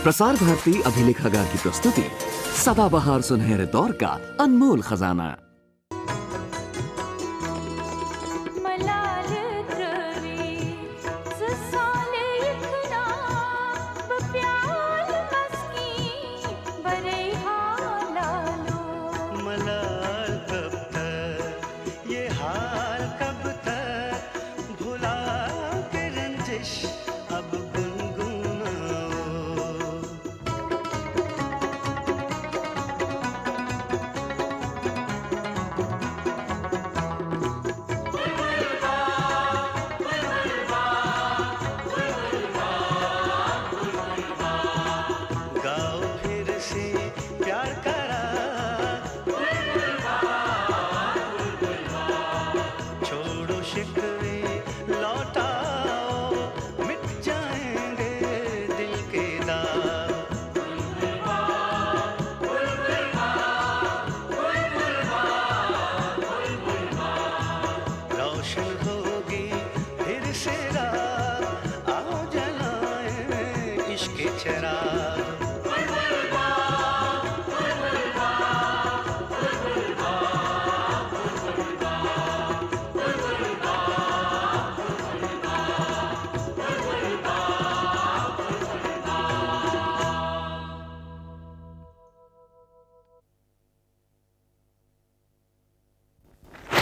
प्रसार भारती अभिलेखागार की प्रस्तुति सदाबहार सुनहरे दौर का अनमोल खजाना।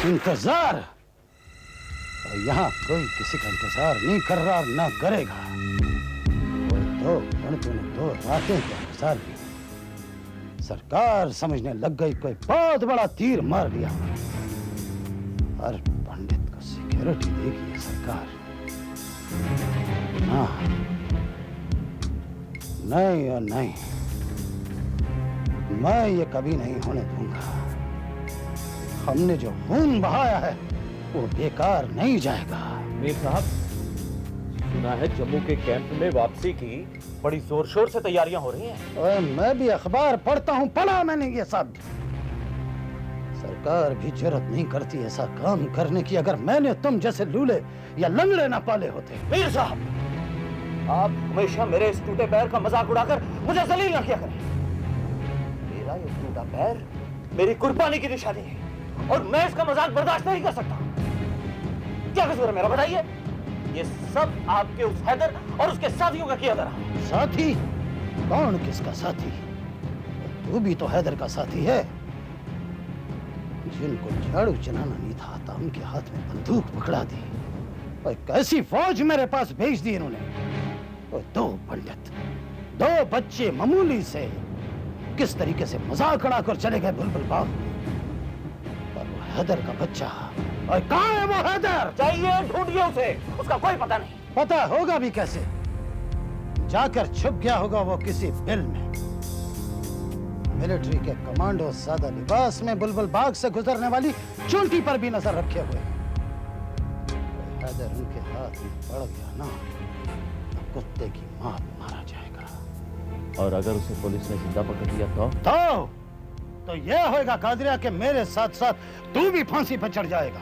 इंतजार, और यहाँ कोई किसी का इंतजार नहीं कर रहा और ना करेगा। दो लड़कों ने 2 रातें का इंतजार किया। सरकार समझने लग गई कोई बहुत बड़ा तीर मार दिया। हर पंडित को सिक्योरिटी देगी सरकार। ना, नहीं और नहीं, मैं ये कभी नहीं होने दूंगा। हमने जो खून बहाया है वो बेकार नहीं जाएगा। मीर साहब, सुना है जम्मू के कैंप में वापसी की बड़ी जोर शोर से तैयारियां हो रही हैं। और मैं भी अखबार पढ़ता हूँ, पढ़ा मैंने ये सब। सरकार भी जरूरत नहीं करती ऐसा काम करने की अगर मैंने तुम जैसे लूले या लंगड़े ना पाले होते। मीर साहब, आप हमेशा मेरे इस टूटे पैर का मजाक उड़ाकर मुझे जलील न किया करें। मेरा ये टूटा पैर मेरी कुर्बानी की निशानी है और मैं इसका मजाक बर्दाश्त नहीं कर सकता। क्या कसूर है मेरा, बताइए? ये सब आपके उस हैदर और उसके साथियों का किया धरा। साथी? कौन किसका साथी? तू भी तो हैदर का साथी है। जिनको झाड़ू चलाना नहीं था आता उनके हाथ में बंदूक पकड़ा दी और कैसी फौज मेरे पास भेज दी इन्होंने। और 2 पंडित, 2 बच्चे मामूली से किस तरीके से मजाक उड़ाकर चले गए बुलबुल बाग में। हैदर का बच्चा, और कहाँ है वो हैदर? चाहिए ढूंढिए उसे, उसका कोई पता नहीं। पता होगा भी कैसे? जाकर छुप गया होगा वो किसी बिल में। मिलिट्री के कमांडो सादा लिबास में बुलबुल बाग से गुजरने वाली चोटी पर भी नजर रखे हुए हैं। हैदर उनके हाथ में पड़ गया ना तो कुत्ते की मात मारा जाएगा। और अगर उसे पुलिस ने जिंदा पकड़ लिया तो यह होगा कादरिया के मेरे साथ साथ तू भी फांसी पर चढ़ जाएगा।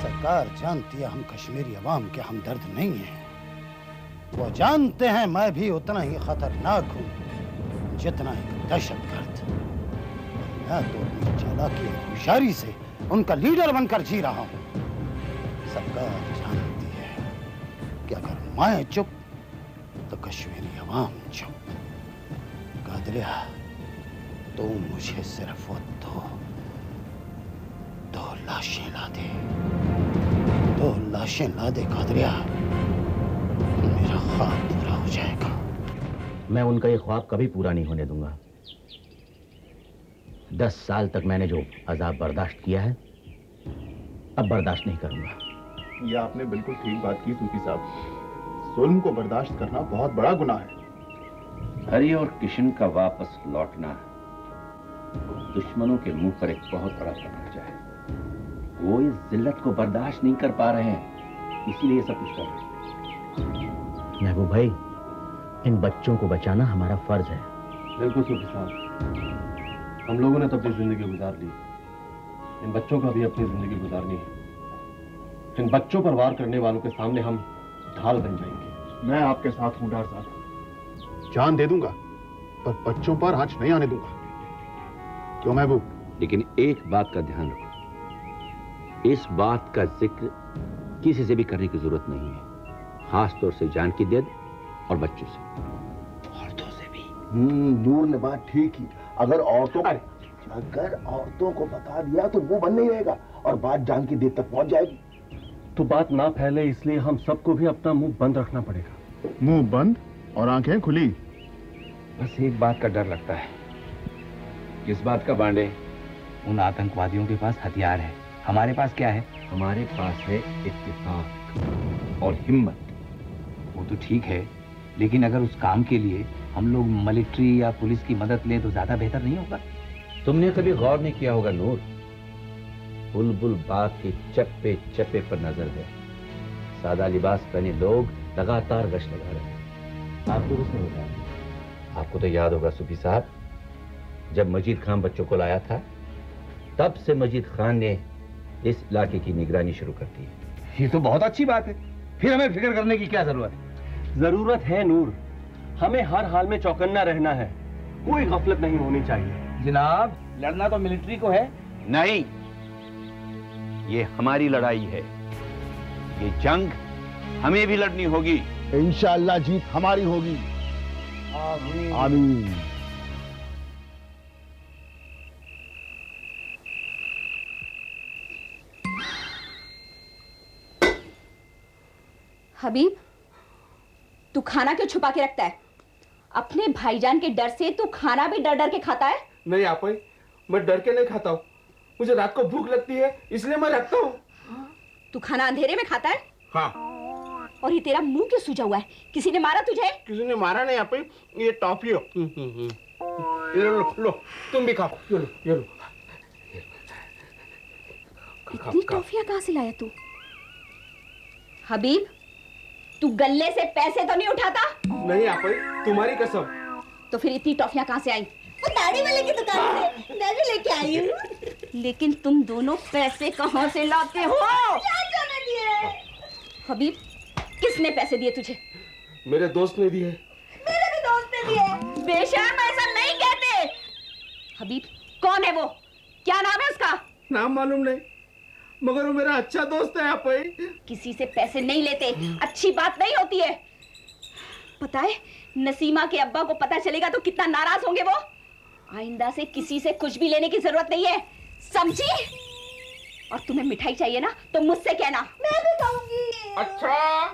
सरकार जानती है हम कश्मीरी अवाम के हमदर्द नहीं हैं। वो जानते हैं मैं भी उतना ही खतरनाक हूं जितना एक दहशतगर्द। मैं तो अपनी चालाकी और होशियारी से उनका लीडर बनकर जी रहा हूं। सरकार जानती है कि अगर मैं चुप तो कश्मीरी अवाम चुप। कादरिया, तो मुझे सिर्फ वो 2 लाशें ला दे। 2 लाशें ला दे कादरिया, मेरा ख्वाब पूरा हो जाएगा। मैं उनका ये ख्वाब कभी पूरा नहीं होने दूंगा। 10 साल तक मैंने जो अजाब बर्दाश्त किया है अब बर्दाश्त नहीं करूंगा। ये आपने बिल्कुल ठीक बात की तूफी साहब। जुल्म को बर्दाश्त करना बहुत बड़ा गुनाह है। हरी और किशन का वापस लौटना दुश्मनों के मुंह पर एक बहुत बड़ा तमाचा है। वो इस जिल्लत को बर्दाश्त नहीं कर पा रहे हैं, इसीलिए सब कुछ कर रहे हैं। महबूब भाई, इन बच्चों को बचाना हमारा फर्ज है। बिल्कुल सूफी साहब, हम लोगों ने तो अपनी जिंदगी गुजार ली, इन बच्चों का भी अपनी जिंदगी गुजारनी है। इन बच्चों पर वार करने वालों के सामने हम ढाल बन जाएंगे। मैं आपके साथ हूँ डॉक्टर साहब। जान दे दूंगा, पर बच्चों पर आंच नहीं आने दूंगा। क्यों महबूब? लेकिन एक बात का ध्यान रखो, इस बात का जिक्र किसी से भी करने की जरूरत नहीं है, खास तौर से जान की दद और बच्चों से, औरतों से भी। नूर ने बात ठीक की। अगर औरतों को बता दिया तो मुंह बंद नहीं रहेगा और बात जान की दद तक पहुंच जाएगी। तो बात ना फैले इसलिए हम सबको भी अपना मुंह बंद रखना पड़ेगा। मुंह बंद और आंखें खुली। बस एक बात का डर लगता है। किस बात का बांडे? उन आतंकवादियों के पास हथियार है, हमारे पास क्या है? हमारे पास है इत्तेफाक और हिम्मत। वो तो ठीक है, लेकिन अगर उस काम के लिए हम लोग मिलिट्री या पुलिस की मदद लें तो ज्यादा बेहतर नहीं होगा? तुमने कभी गौर नहीं किया होगा नूर, बुलबुल बाग के चप्पे चप्पे पर नजर है। सादा लिबास पहने लोग लगातार गश्त लगा रहे हैं। आपको किसने बताया? आपको तो याद होगा सूफी साहब, जब मजीद खान बच्चों को लाया था, तब से मजीद खान ने इस इलाके की निगरानी शुरू कर दी। ये तो बहुत अच्छी बात है, फिर हमें फिक्र करने की क्या जरूरत है? जरूरत है नूर, हमें हर हाल में चौकन्ना रहना है, कोई गफलत नहीं होनी चाहिए। जनाब, लड़ना तो मिलिट्री को है। नहीं, ये हमारी लड़ाई है, ये जंग हमें भी लड़नी होगी। इंशाअल्लाह जीत हमारी होगी। आमीन। हबीब, तू खाना क्यों छुपा के रखता है? अपने भाईजान के डर से तू खाना भी डर डर के खाता है? नहीं आपा, मैं डर के नहीं खाता हूँ, मुझे रात को भूख लगती है इसलिए मैं रखता हूँ। तू खाना अंधेरे में खाता है? हाँ। और ये तेरा मुंह क्यों सूजा हुआ है? किसी ने मारा तुझे? किसी ने मारा नहीं आपा, ये टॉफी हो। ये लो, तुम भी खाओ। ये लो। इतनी टॉफियां कहाँ से लाया तू? हबीब, तू गल्ले से पैसे तो नहीं उठाता? नहीं आपा, तुम्हारी कसम। तो फिर इतनी टॉफियां कहाँ से आई? वो दाढ़ी वाले की दुकान से मैं भी लेके आई हूँ। लेकिन तुम दोनों पैसे कहाँ से लाते हो? हबीब, किसने पैसे दिए तुझे? मेरे दोस्त ने दिए। मेरे भी दोस्त ने दिए। बेशर्म, ऐसा नहीं कहते। हबीब, कौन है वो? क्या नाम है उसका? नाम मालूम नहीं, मगर वो मेरा अच्छा दोस्त है आपा। किसी से पैसे नहीं लेते, अच्छी बात नहीं होती है। पता है, नसीमा के अब्बा को पता चलेगा तो कितना नाराज होंगे वो। आइंदा से किसी से कुछ भी लेने की जरूरत नहीं है, समझी? और तुम्हें मिठाई चाहिए ना तो मुझसे कहना, मैं भी खाऊंगी। अच्छा।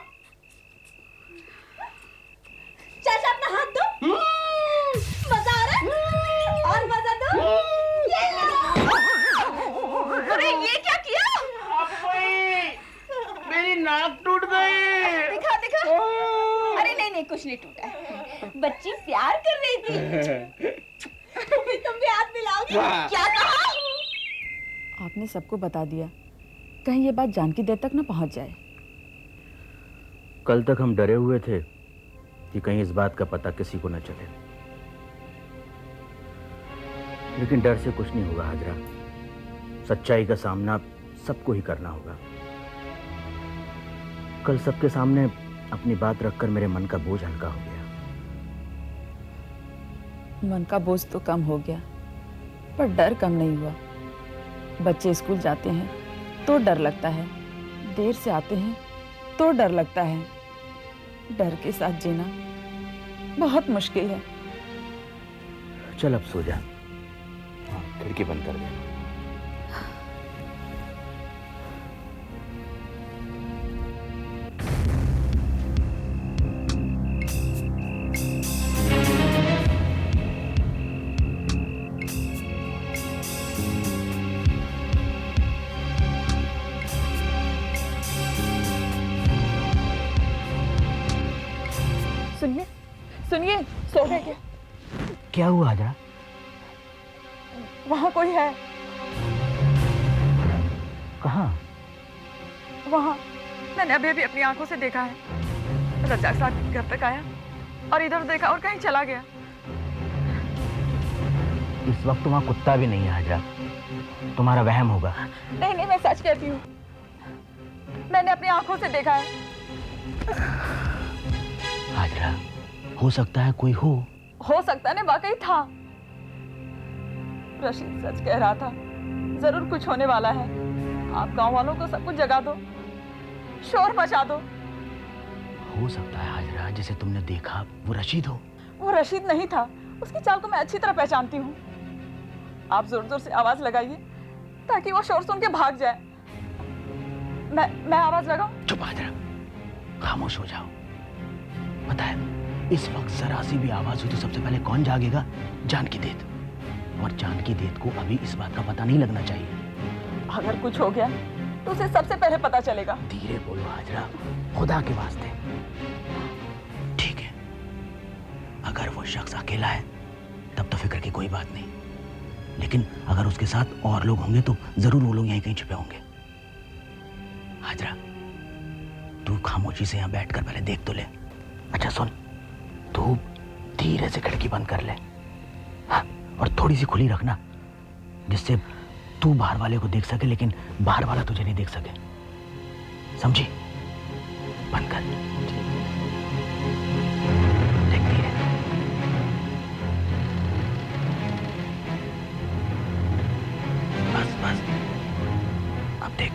चाचा अपना हाथ दो। मजा आ रहा है? और मजा दो। ये लो। अरे ये क्या किया? मेरी नाक टूट गई। दिखा। अरे नहीं, कुछ नहीं टूटा है, बच्ची प्यार कर रही थी। तुम भी हाथ मिलाओगे? क्या कहा? आपने सबको बता दिया, कहीं ये बात जान की देर तक न पहुंच जाए। कल तक हम डरे हुए थे कि कहीं इस बात का पता किसी को न चले, लेकिन डर से कुछ नहीं होगा हाजरा। सच्चाई का सामना सबको ही करना होगा। कल सबके सामने अपनी बात रखकर मेरे मन का बोझ हल्का हो गया। मन का बोझ तो कम हो गया, पर डर कम नहीं हुआ। बच्चे स्कूल जाते हैं तो डर लगता है, देर से आते हैं तो डर लगता है। डर के साथ जीना बहुत मुश्किल है। चल अब सो जा, खिड़की बंद कर दे। सुनिए, सो गए क्या? क्या हुआ हाजरा? वहाँ कोई है। कहाँ? वहाँ मैंने अभी अपनी आंखों से देखा है। रज्जाक साहब घर तक आया और इधर देखा और कहीं चला गया। इस वक्त वहाँ कुत्ता भी नहीं है हाजरा, तुम्हारा वहम होगा। नहीं, मैं सच कहती हूँ, मैंने अपनी आंखों से देखा है। हाजरा, हो सकता है कोई हो सकता है ना, वाकई था। रशीद सच कह रहा था, जरूर कुछ होने वाला है। आप गांव वालों को सब कुछ जगा दो, शोर मचा दो। हो सकता है हाजरा जिसे तुमने देखा वो रशीद हो। वो रशीद नहीं था, उसकी चाल को मैं अच्छी तरह पहचानती हूँ। आप जोर जोर से आवाज लगाइए ताकि वो शोर सुन के भाग जाए। मैं आवाज लगाऊं? चुप हाजरा, खामोश हो जाओ। पता है इस वक्त जरा सी भी आवाज हुई तो सबसे पहले कौन जागेगा? जानकी देत। और जानकी देत को अभी इस बात का पता नहीं लगना चाहिए। अगर कुछ हो गया तो उसे सबसे पहले पता चलेगा। धीरे बोलो हाजरा, खुदा के वास्ते। ठीक है, अगर वो शख्स अकेला है तब तो फिक्र की कोई बात नहीं, लेकिन अगर उसके साथ और लोग होंगे तो जरूर वो लोग यहीं कहीं छिपे होंगे। हाजरा तू खामोशी से यहाँ बैठकर पहले देख तो ले। अच्छा सुन, तू धीरे से खिड़की बंद कर ले, हाँ, और थोड़ी सी खुली रखना जिससे तू बाहर वाले को देख सके लेकिन बाहर वाला तुझे नहीं देख सके, समझी? बंद कर। देखती है। बस बस, अब देख,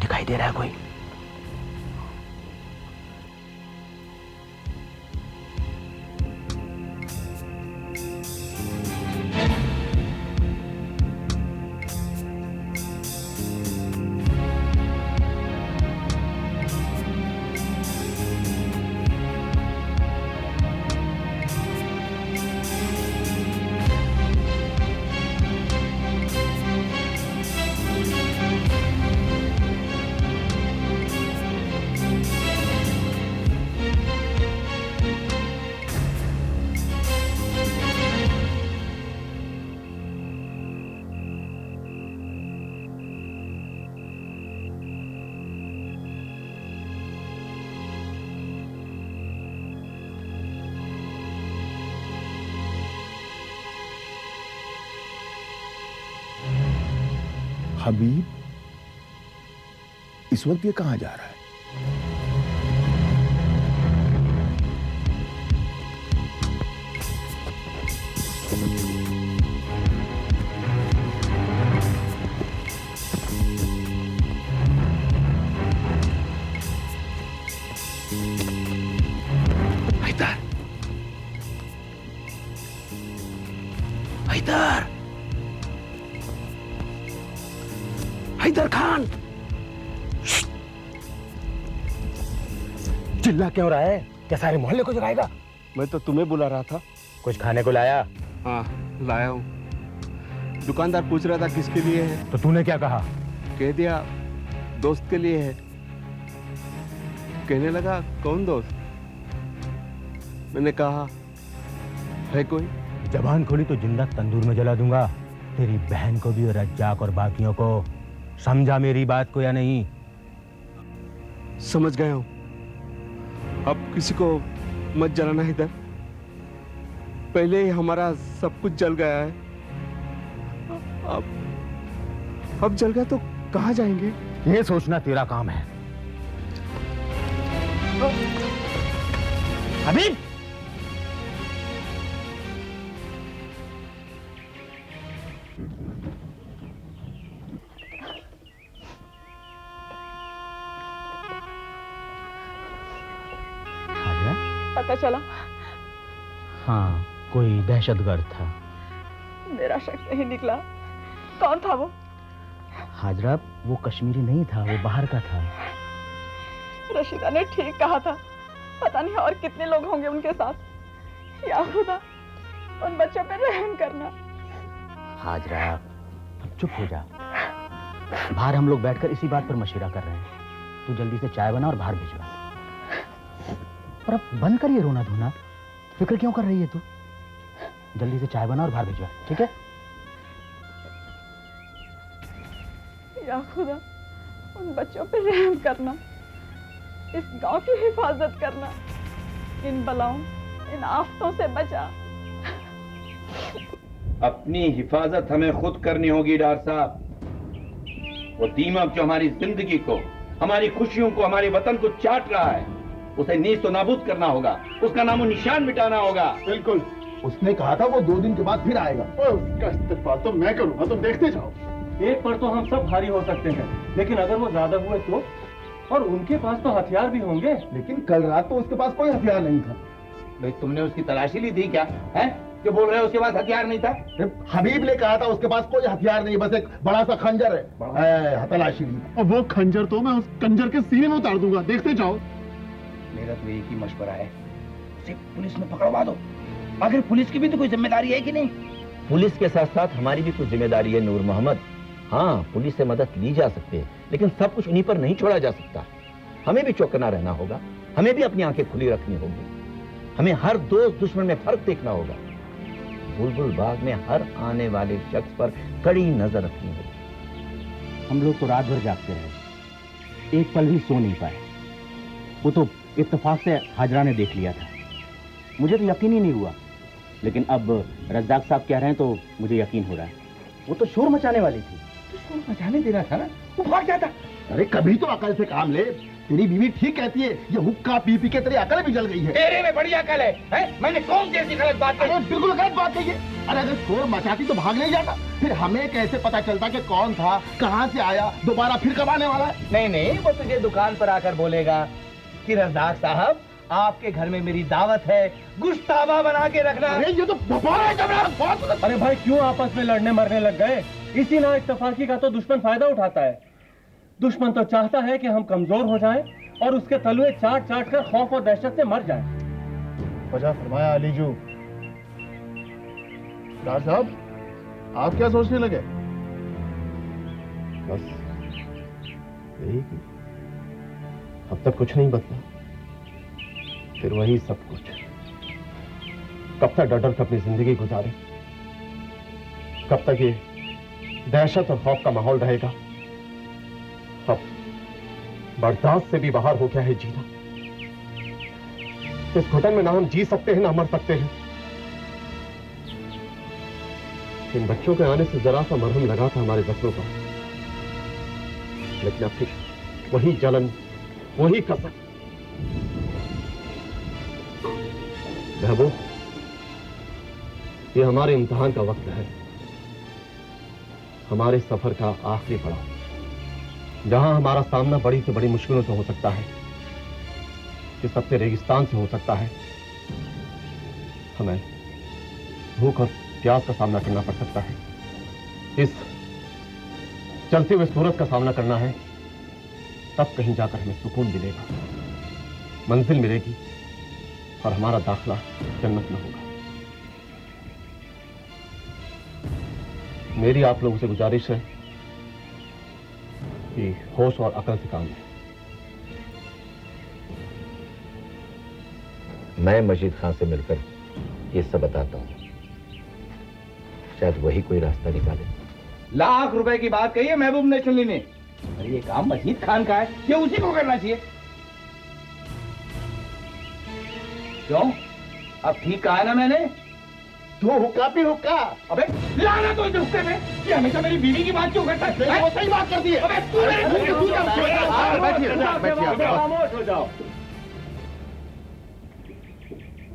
दिखाई दे रहा है कोई? हबीब इस वक्त ये कहां जा रहा है? हैदर, हैदर, हैदर खान! चिल्ला क्यों रहा है? क्या सारे मोहल्ले को जगाएगा? मैं तो तुम्हें बुला रहा था। कुछ खाने को लाया? हाँ लाया हूँ। दुकानदार पूछ रहा था किसके लिए है, तो तूने क्या कहा? कह दिया दोस्त के लिए है। कहने लगा कौन दोस्त? मैंने कहा है कोई? जबान खोली तो जिंदा तंदूर में जला दूंगा, तेरी बहन को भी और रज्जाक और बाकियों को। समझा मेरी बात को या नहीं? समझ गया हूँ। अब किसी को मत जलाना इधर, पहले ही हमारा सब कुछ जल गया है। अब जल गया तो कहाँ जाएंगे? ये सोचना तेरा काम है। हबीब! पता चला? हाँ, कोई दहशतगर्द था। मेरा शक नहीं निकला। कौन था वो? हाजरा, वो कश्मीरी नहीं था, वो बाहर का था। रशीदा ने ठीक कहा था, पता नहीं और कितने लोग होंगे उनके साथ। या खुदा, उन बच्चों पे रहम करना। हाजरा, अब चुप हो जा। बाहर हम लोग बैठकर इसी बात पर मशवरा कर रहे हैं। तू जल्दी से चाय बना और बाहर भिजवा। और अब बंद कर ये रोना धोना। फिक्र क्यों कर रही है तू? जल्दी से चाय बना और बाहर भिजवा, ठीक है? या खुदा, उन बच्चों पे रहम करना, इस गांव की हिफाजत करना, इन बलाओं, इन आफतों से बचा। अपनी हिफाजत हमें खुद करनी होगी डार साहब। वो दीमक जो हमारी जिंदगी को, हमारी खुशियों को, हमारे वतन को चाट रहा है, उसे नीच तो नाबूद करना होगा, उसका नामो निशान मिटाना होगा। बिल्कुल, उसने कहा था वो 2 दिन के बाद फिर आएगा। उसका इस्तीफा तो मैं करूंगा, तुम देखते जाओ। एक पर तो हम सब भारी हो सकते हैं, लेकिन अगर वो ज्यादा हुए तो? और उनके पास तो हथियार भी होंगे। लेकिन कल रात तो उसके पास कोई हथियार नहीं था। भाई तुमने उसकी तलाशी ली थी क्या? हैं? जो बोल रहे हो उसके पास हथियार नहीं था? हबीब ने कहा था उसके पास कोई हथियार नहीं, बस एक बड़ा सा खंजर है। तलाशी ली और वो खंजर तो मैं उस खंजर के सीने में उतार दूंगा, देखते जाओ। मेरा तो एक ही मशवरा है, उसे पुलिस में पकड़वा दो। आखिर पुलिस की भी तो कोई जिम्मेदारी है कि नहीं? पुलिस के साथ साथ हमारी भी कुछ जिम्मेदारी है नूर मोहम्मद। हाँ, पुलिस से मदद ली जा सकती है, लेकिन सब कुछ उन्हीं पर नहीं छोड़ा जा सकता। हमें भी चौकन्ना रहना होगा, हमें भी अपनी आंखें खुली रखनी होगी, हमें हर दोस्त दुश्मन में फर्क देखना होगा, बुलबुल बाग में हर आने वाले शख्स पर कड़ी नजर रखनी होगी। हम लोग तो रात भर जागते रहे, एक पल भी सो नहीं पाए। वो तो इत्तेफाक से हाजरा ने देख लिया था, मुझे तो यकीन ही नहीं हुआ, लेकिन अब रज्जाक साहब कह रहे हैं तो मुझे यकीन हो रहा है। वो तो शोर मचाने वाली थी। तो शोर मचाने देना था ना, वो भाग जाता। अरे कभी तो अकल से काम ले। तेरी बीवी ठीक कहती है, ये हुक्का पी पी के तेरी अकल भी जल गई है। तेरे में बड़ी अकल है? मैंने कौन सी ऐसी गलत बात कही? बिल्कुल गलत बात कही है। अरे अगर शोर मचाती तो भाग नहीं जाता, फिर हमें कैसे पता चलता कि कौन था, कहाँ से आया, दोबारा फिर कब आने वाला है? नहीं नहीं, वो तुझे दुकान पर आकर बोलेगा कि रज़ाक साहब आपके घर में मेरी दावत है, गुश्ताबा बना के रखना। अरे ये तो बहुत। अरे भाई क्यों आपस में लड़ने मरने लग गए? इसी ना इत्तेफाकी का तो दुश्मन फायदा उठाता है। दुश्मन तो चाहता है कि हम कमजोर हो जाएं और उसके तलवे चाट चाट कर खौफ और दहशत से मर जाएं। वजह फरमाया अलीजू। राज साहब, आप क्या सोचने लगे? बस यही कि अब तक कुछ नहीं बदला, फिर वही सब कुछ। कब तक डर डर कर अपनी जिंदगी गुजारे? कब तक ये दहशत और खौफ का माहौल रहेगा? अब बर्दाश्त से भी बाहर हो गया है जीना। इस घुटन में ना हम जी सकते हैं ना मर सकते हैं। इन बच्चों के आने से जरा सा मरहम लगा था हमारे जख्मों पर, लेकिन अब फिर वही जलन, वही कसक। महबूब, ये हमारे इम्तिहान का वक्त है, हमारे सफर का आखिरी पड़ाव, जहां हमारा सामना बड़ी से बड़ी मुश्किलों से हो सकता है, कि सबसे रेगिस्तान से हो सकता है। हमें भूख और प्यास का सामना करना पड़ सकता है, इस चलते हुए सूरज का सामना करना है। तब कहीं जाकर हमें सुकून मिलेगा, मंजिल मिलेगी और हमारा दाखिला जन्नत में होगा। मेरी आप लोगों से गुजारिश है कि होश और अकल से काम लें। मैं मजीद खान से मिलकर ये सब बताता हूँ, शायद वही कोई रास्ता निकाले। लाख रुपए की बात कही है महबूब नेशनली ने। अरे ये काम मजीद खान का है, ये उसी को करना चाहिए। क्यों? अब ठीक कहा है ना मैंने? तू हुक्का भी हुक्का। अबे लाना तो इस हुक्के में, ये हमेशा मेरी बीवी की बात क्यों करता है? वो सही बात कर दी है। अबे तू खामोश हो जाओ।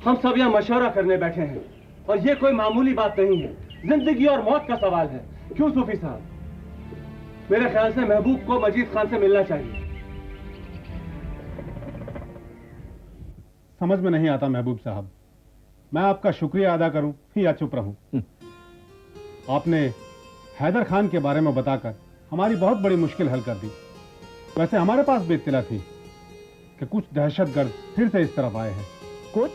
हम सब यहाँ मशवरा करने बैठे हैं और ये कोई मामूली बात नहीं है, जिंदगी और मौत का सवाल है। क्यों सूफी साहब? मेरे ख्याल से महबूब को मजीद खान से मिलना चाहिए। समझ में नहीं आता महबूब साहब, मैं आपका शुक्रिया अदा करूं या चुप रहूं। आपने हैदर खान के बारे में बताकर हमारी बहुत बड़ी मुश्किल हल कर दी। वैसे हमारे पास भी इत्तला थी कि कुछ दहशतगर्द फिर से इस तरफ आए हैं। कुछ?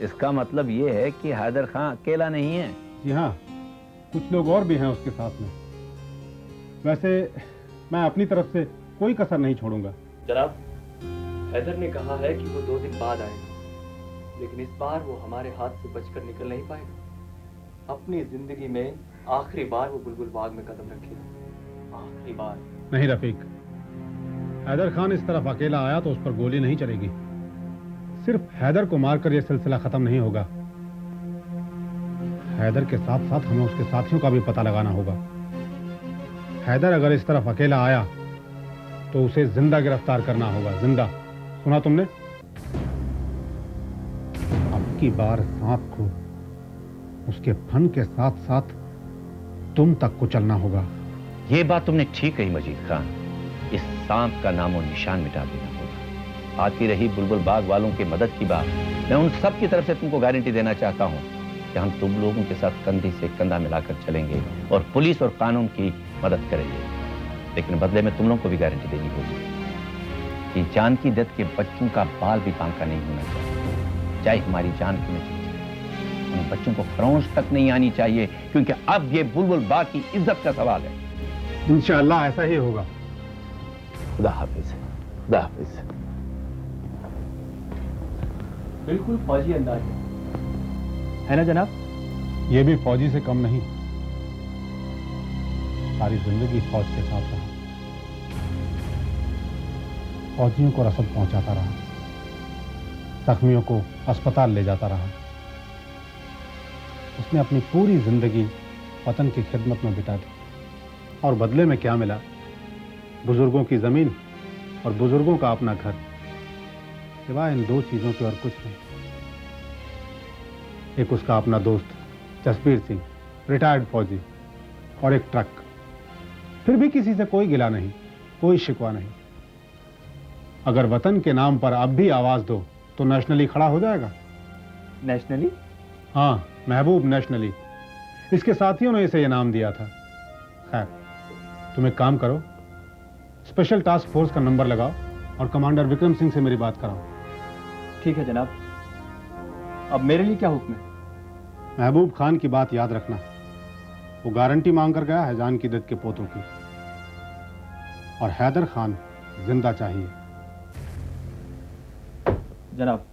इसका मतलब ये है कि हैदर खान अकेला नहीं है? जी हाँ, कुछ लोग और भी हैं उसके साथ में। वैसे मैं अपनी तरफ से कोई कसर नहीं छोड़ूंगा। जनाब, हैदर ने कहा है कि वो 2 दिन बाद आएगा, लेकिन इस बार वो हमारे हाथ से बचकर निकल नहीं पाएगा। अपनी जिंदगी में आखिरी बार वो बुलबुल बाग में कदम रखेगा, आखिरी बार। नहीं रफीक, हैदर खान इस तरफ अकेला आया तो उस पर गोली नहीं चलेगी। सिर्फ हैदर को मारकर यह सिलसिला खत्म नहीं होगा। हैदर के साथ साथ हमें उसके साथियों का भी पता लगाना होगा। हैदर अगर इस तरफ अकेला आया तो उसे जिंदा गिरफ्तार करना होगा, जिंदा। सुना तुमने? अब की बार सांप को उसके फन के साथ साथ तुम तक को चलना होगा। ये बात तुमने ठीक कही मजीद खान। इस सांप का नामो निशान मिटा देना होगा। आती रही बुलबुल बाग वालों की मदद की बात, मैं उन सब की तरफ से तुमको गारंटी देना चाहता हूँ कि हम तुम लोगों के साथ कंधे से कंधा मिलाकर चलेंगे और पुलिस और कानून की मदद करेंगे। लेकिन बदले में तुम लोगों को भी गारंटी देनी होगी कि जानकी दत्त के बच्चों का बाल भी बांका नहीं होना चाहिए, चाहे हमारी जान क्यों न चली जाए। उन बच्चों को खरोंच तक नहीं आनी चाहिए, क्योंकि अब ये बुलबुल बाग की इज्जत का सवाल है। इंशाअल्लाह ऐसा ही होगा। खुदा हाफिज। खुदा हाफिज। बिल्कुल फौजी अंदाज है ना जनाब? ये भी फौजी से कम नहीं। सारी जिंदगी फौज के साथ रहा, फौजियों को रसद पहुंचाता रहा, जख्मियों को अस्पताल ले जाता रहा। उसने अपनी पूरी जिंदगी वतन की खिदमत में बिता दी, और बदले में क्या मिला? बुजुर्गों की जमीन और बुजुर्गों का अपना घर, सिवाय इन दो चीजों के और कुछ नहीं। एक उसका अपना दोस्त जसबीर सिंह, रिटायर्ड फौजी, और एक ट्रक। फिर भी किसी से कोई गिला नहीं, कोई शिकवा नहीं। अगर वतन के नाम पर अब भी आवाज दो तो नेशनली खड़ा हो जाएगा। नेशनली? हाँ, महबूब नेशनली। इसके साथियों ने इसे यह नाम दिया था। खैर, तुम एक काम करो, स्पेशल टास्क फोर्स का नंबर लगाओ और कमांडर विक्रम सिंह से मेरी बात कराओ। ठीक है जनाब। अब मेरे लिए क्या हुक्म है? महबूब खान की बात याद रखना, वो गारंटी मांग कर गया है जानकी दत्त के पोतों की, और हैदर खान जिंदा चाहिए। जनाब।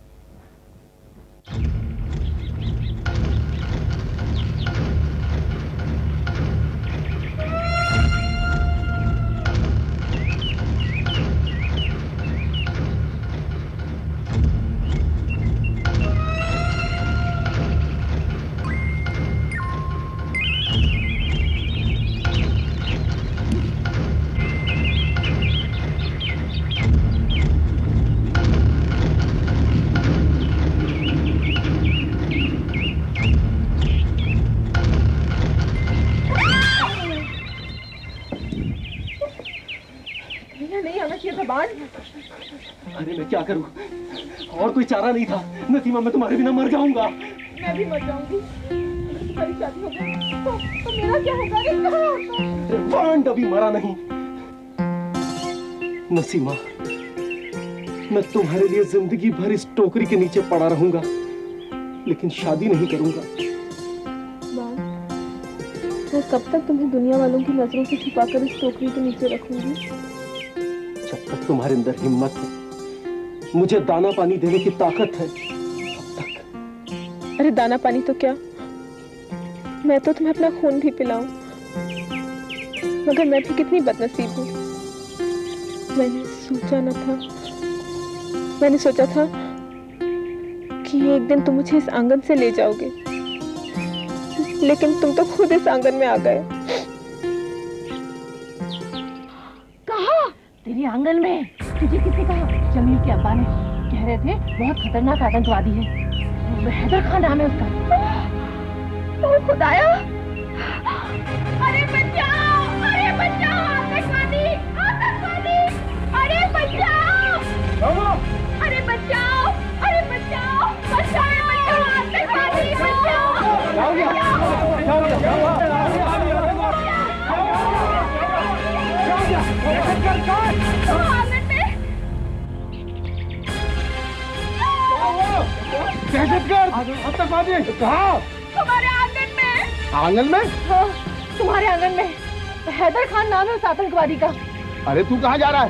अरे मैं क्या करूं? और कोई चारा नहीं था। नसीमा, मैं तुम्हारे बिना मर जाऊंगा। मैं भी मर जाऊंगी। तुम्हारी शादी हो गई तो मेरा क्या होगा? अरे कहाँ हो तुम? वांड अभी मरा नहीं। नसीमा, मैं तुम्हारे लिए जिंदगी भर इस टोकरी के नीचे पड़ा रहूंगा, लेकिन शादी नहीं करूंगा। मैं कब तक तुम्हें दुनिया वालों की नजरों से छुपाकर इस टोकरी के नीचे रखूंगी? जब तक तुम्हारे अंदर हिम्मत है, मुझे दाना पानी देने की ताकत है, तब तक। अरे दाना पानी तो क्या, मैं तो तुम्हें अपना खून भी पिलाऊं। मगर मैं भी कितनी बदनसीब हूँ। मैंने सोचा था कि एक दिन तुम मुझे इस आंगन से ले जाओगे, लेकिन तुम तो खुद इस आंगन में आ गए। कहा? तेरे आंगन में? तुझे किसने कहा? जमील के अब्बा ने कह रहे थे बहुत खतरनाक आतंकवादी है, हैदर खान नाम है उसका। ओ खुदाया! अरे बचाओ! अरे बचाओ! आतंकवादी! आतंकवादी! अरे बचाओ! अरे बचाओ! अरे बचाओ! बचाओ! आतंकवादी! दहशतगर्द! आतंकवादी! कहाँ? तुम्हारे आंगन में। आंगन में? हाँ, तुम्हारे आंगन में। हैदर खान नाम है उस आतंकवादी का। अरे तू कहाँ जा रहा है?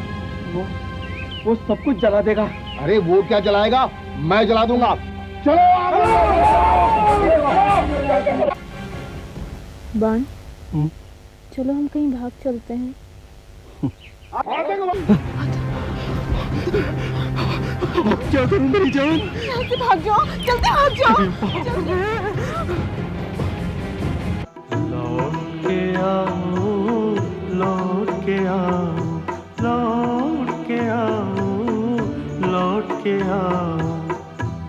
वो सब कुछ जला देगा। अरे वो क्या जलाएगा, मैं जला दूंगा। चलो बान, चलो हम कहीं भाग चलते हैं। क्या करूं मेरी जान? यहाँ से भाग जाओ, जल्दी भाग जाओ। लौट के आओ, लौट के आओ, लौट के आओ, लौट के आओ,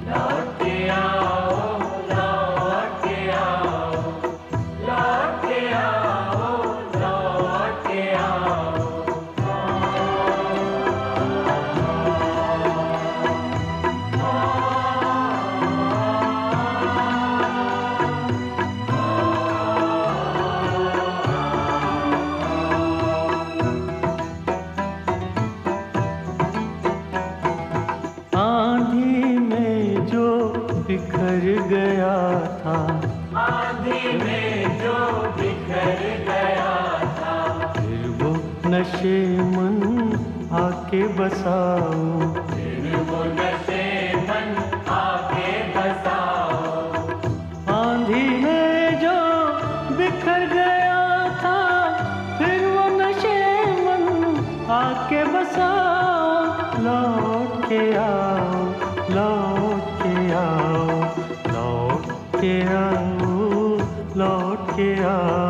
लौट के आओ, लौट के आओ, लौट के आओ, लौट के आओ। आंधी में जो बिखर गया था, आंधी में जो बिखर गया था, फिर वो नशे मन आके बसाओ, फिर वो नशे मन आके बसाओ। आंधी में जो बिखर गया था, फिर वो नशे मन आके बसाओ, लौट के आओ, लौट के आओ, लौट के आओ, लौट के आओ।